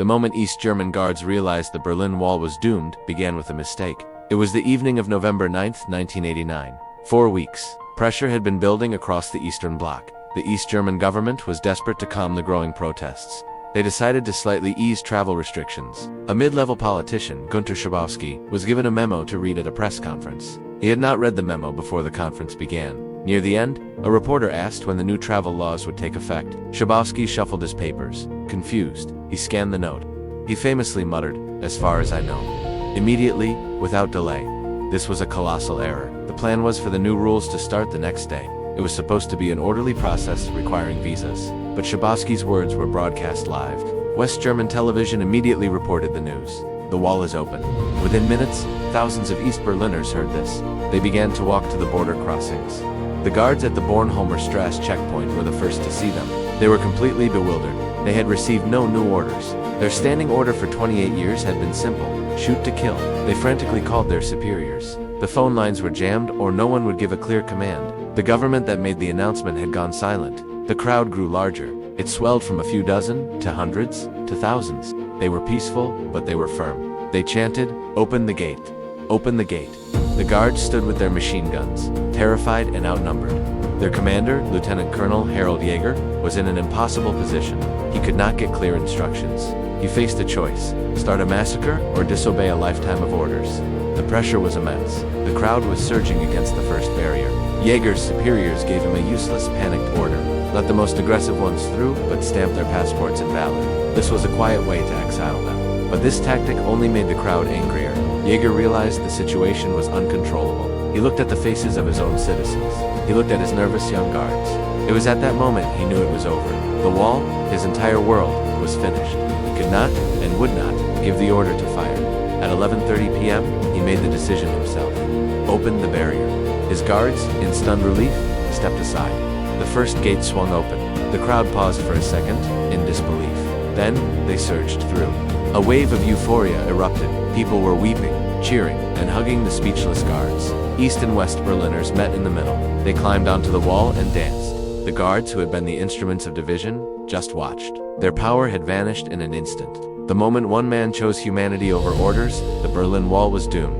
The moment East German guards realized the Berlin Wall was doomed, began with a mistake. It was the evening of November 9, 1989. 4 weeks. Pressure had been building across the Eastern Bloc. The East German government was desperate to calm the growing protests. They decided to slightly ease travel restrictions. A mid-level politician, Günter Schabowski, was given a memo to read at a press conference. He had not read the memo before the conference began. Near the end, a reporter asked when the new travel laws would take effect. Schabowski shuffled his papers. Confused, he scanned the note. He famously muttered, "As far as I know." Immediately, without delay. This was a colossal error. The plan was for the new rules to start the next day. It was supposed to be an orderly process requiring visas. But Schabowski's words were broadcast live. West German television immediately reported the news. The wall is open. Within minutes, thousands of East Berliners heard this. They began to walk to the border crossings. The guards at the Bornholmer Strasse checkpoint were the first to see them. They were completely bewildered. They had received no new orders. Their standing order for 28 years had been simple: shoot to kill. They frantically called their superiors. The phone lines were jammed, or no one would give a clear command. The government that made the announcement had gone silent. The crowd grew larger. It swelled from a few dozen, to hundreds, to thousands. They were peaceful, but they were firm. They chanted, "Open the gate! Open the gate!" The guards stood with their machine guns, terrified and outnumbered. Their commander, Lieutenant Colonel Harold Jaeger, was in an impossible position. He could not get clear instructions. He faced a choice: start a massacre or disobey a lifetime of orders. The pressure was immense. The crowd was surging against the first barrier. Jaeger's superiors gave him a useless, panicked order: let the most aggressive ones through, but stamp their passports invalid. This was a quiet way to exile them. But this tactic only made the crowd angrier. Jaeger realized the situation was uncontrollable. He looked at the faces of his own citizens. He looked at his nervous young guards. It was at that moment he knew it was over. The wall, his entire world, was finished. He could not, and would not, give the order to fire. At 11:30 p.m., he made the decision himself. Opened the barrier. His guards, in stunned relief, stepped aside. The first gate swung open. The crowd paused for a second, in disbelief. Then, they surged through. A wave of euphoria erupted. People were weeping, cheering, and hugging the speechless guards. East and West Berliners met in the middle. They climbed onto the wall and danced. The guards, who had been the instruments of division, just watched. Their power had vanished in an instant. The moment one man chose humanity over orders, the Berlin Wall was doomed.